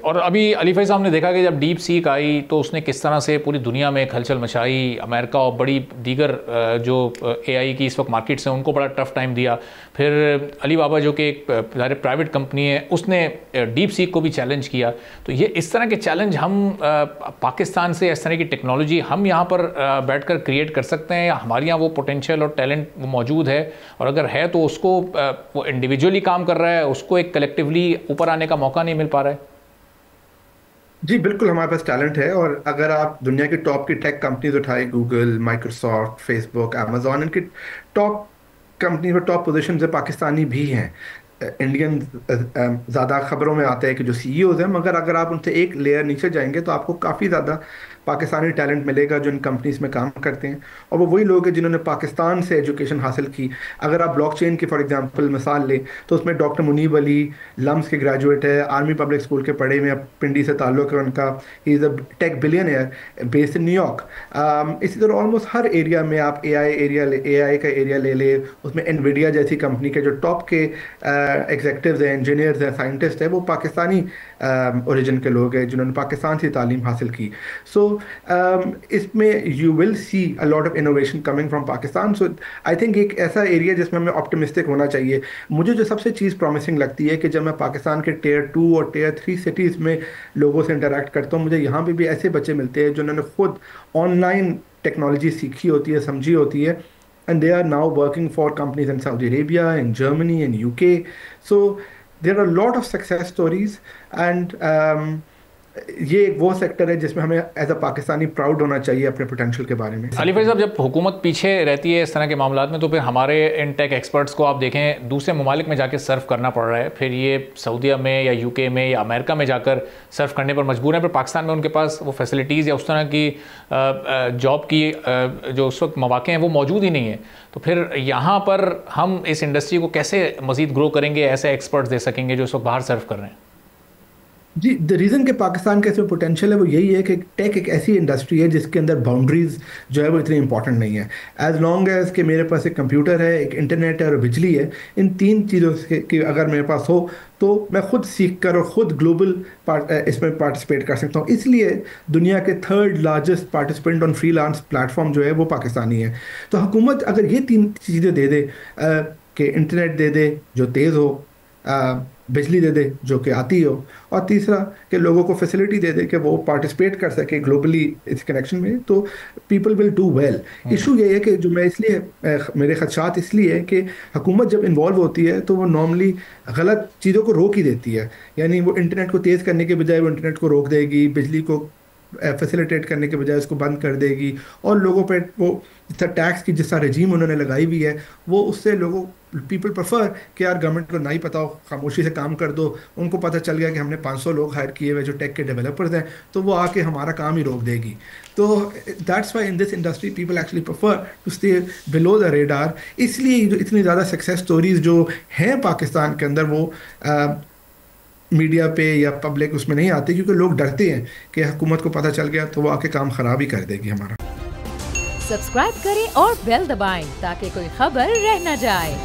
اور ابھی علی فیض صاحب نے دیکھا کہ جب ڈیپ سیک آئی تو اس نے کس طرح سے پوری دنیا میں ہلچل مچائی، امریکہ اور بڑی دیگر جو اے آئی کی اس وقت مارکیٹس ہیں ان کو بڑا ٹف ٹائم دیا. پھر علی بابا جو کہ ایک پرائیویٹ کمپنی ہے اس نے ڈیپ سیک کو بھی چیلنج کیا. تو یہ اس طرح کے چیلنج ہم پاکستان سے اس طرح کی ٹیکنالوجی ہم یہاں پر بیٹھ کر کریٹ کر سکتے ہیں، یا ہمارے یہاں وہ پوٹینشیل اور ٹیلنٹ وہ موجود ہے، اور اگر ہے تو اس کو وہ انڈیویجولی کام کر رہا ہے، اس کو ایک کلیکٹیولی اوپر آنے کا موقع نہیں مل پا رہا ہے؟ جی بالکل، ہمارے پاس ٹیلنٹ ہے، اور اگر آپ دنیا کی ٹاپ کی ٹیک کمپنیز اٹھائیں، گوگل، مائکروسافٹ، فیس بک، امیزون، ان کی ٹاپ کمپنی پر ٹاپ پوزیشن سے پاکستانی بھی ہیں. انڈین زیادہ خبروں میں آتا ہے کہ جو سی ای اوز ہیں، مگر اگر آپ ان سے ایک لیئر نیچے جائیں گے تو آپ کو کافی زیادہ پاکستانی ٹیلنٹ ملے گا جو ان کمپنیز میں کام کرتے ہیں، اور وہ وہی لوگ ہیں جنہوں نے پاکستان سے ایجوکیشن حاصل کی. اگر آپ بلاک چین کی فار ایگزامپل مثال لیں تو اس میں ڈاکٹر منیب علی لمس کے گریجویٹ ہے، آرمی پبلک اسکول کے پڑھے ہوئے، پنڈی سے تعلق ہے ان کا. He is a tech billionaire based in New York. اسی طرح آلموسٹ ہر ایریا میں آپ اے آئی کا ایریا لے لیں، اس میں انویڈیا جیسی کمپنی کے جو ٹاپ کے ایگزیکٹوز ہیں، انجینئرز ہیں، سائنٹسٹ ہیں، وہ پاکستانی اوریجن کے لوگ ہیں جنہوں نے پاکستان سے تعلیم حاصل کی. سو اس میں you will see a lot of innovation coming from Pakistan. So I think ایک ایسا ایریا جس میں ہمیں آپٹمسٹک ہونا چاہیے. مجھے جو سب سے چیز پرومسنگ لگتی ہے کہ جب میں پاکستان کے ٹیئر 2 اور ٹیئر 3 سٹیز میں لوگوں سے انٹریکٹ کرتا ہوں، مجھے یہاں پہ بھی ایسے بچے ملتے ہیں جنہوں نے خود آن لائن ٹیکنالوجی سیکھی ہوتی ہے، سمجھی ہوتی ہے، and they are now working for companies in Saudi Arabia, in Germany, in UK. So there are a lot of success stories, and یہ ایک وہ سیکٹر ہے جس میں ہمیں ایز اے پاکستانی پراؤڈ ہونا چاہیے اپنے پوٹینشیل کے بارے میں. علی فیض صاحب، جب حکومت پیچھے رہتی ہے اس طرح کے معاملات میں تو پھر ہمارے ان ٹیک ایکسپرٹس کو آپ دیکھیں دوسرے ممالک میں جا کے سرو کرنا پڑ رہا ہے، پھر یہ سعودیہ میں یا یو کے میں یا امریکہ میں جا کر سرو کرنے پر مجبور ہیں، پھر پاکستان میں ان کے پاس وہ فیسلٹیز یا اس طرح کی جاب کی جو اس وقت مواقع ہیں وہ موجود ہی نہیں ہیں. تو پھر یہاں پر ہم اس انڈسٹری کو کیسے مزید گرو کریں گے، ایسے ایکسپرٹس دے سکیں گے جو اس وقت باہر سرو کر رہے ہیں؟ جی، دا ریزن کہ پاکستان کا اس میں پوٹینشیل ہے وہ یہی ہے کہ ٹیک ایک ایسی انڈسٹری ہے جس کے اندر باؤنڈریز جو ہے وہ اتنی امپورٹنٹ نہیں ہے. ایز لانگ ایز کہ میرے پاس ایک کمپیوٹر ہے، ایک انٹرنیٹ ہے اور بجلی ہے، ان تین چیزوں کی اگر میرے پاس ہو تو میں خود سیکھ کر اور خود گلوبل اس میں پارٹیسپیٹ کر سکتا ہوں. اس لیے دنیا کے 3rd لارجسٹ پارٹیسپینٹ آن فری لانس پلیٹفارم جو ہے وہ پاکستانی ہے. تو حکومت اگر یہ 3 چیزیں دے دے کہ انٹرنیٹ دے دے جو تیز ہو، بجلی دے دے جو کہ آتی ہو، اور تیسرا کہ لوگوں کو فیسلٹی دے دے کہ وہ پارٹیسپیٹ کر سکے گلوبلی اس کنیکشن میں، تو people will do well. Issue یہ ہے کہ جو میں اس لیے میرے خدشات اس لیے ہے کہ حکومت جب انوالو ہوتی ہے تو وہ نارملی غلط چیزوں کو روک ہی دیتی ہے. یعنی وہ انٹرنیٹ کو تیز کرنے کے بجائے وہ انٹرنیٹ کو روک دے گی، بجلی کو فیسیلیٹیٹ کرنے کے بجائے اس کو بند کر دے گی، اور لوگوں پہ وہ جس طرح ٹیکس کی جس طرح رجیم انہوں نے لگائی ہوئی ہے وہ اس سے لوگوں پیپل پریفر کہ یار گورنمنٹ کو نہیں پتا ہو، خاموشی سے کام کر دو. ان کو پتہ چل گیا کہ ہم نے 500 لوگ ہائر کیے ہوئے جو ٹیک کے ڈیولپرز ہیں، تو وہ آ کے ہمارا کام ہی روک دے گی. تو that's why in this industry people actually prefer to stay below the radar. اس لیے جو اتنی زیادہ سکسیس اسٹوریز جو ہیں پاکستان کے اندر وہ میڈیا پہ یا پبلک اس میں نہیں آتے، کیونکہ لوگ ڈرتے ہیں کہ حکومت کو پتہ چل گیا تو وہ آ کے کام خراب ہی کر دے گی ہمارا. سبسکرائب کریں اور بیل دبائیں تاکہ کوئی خبر رہ نہ جائے.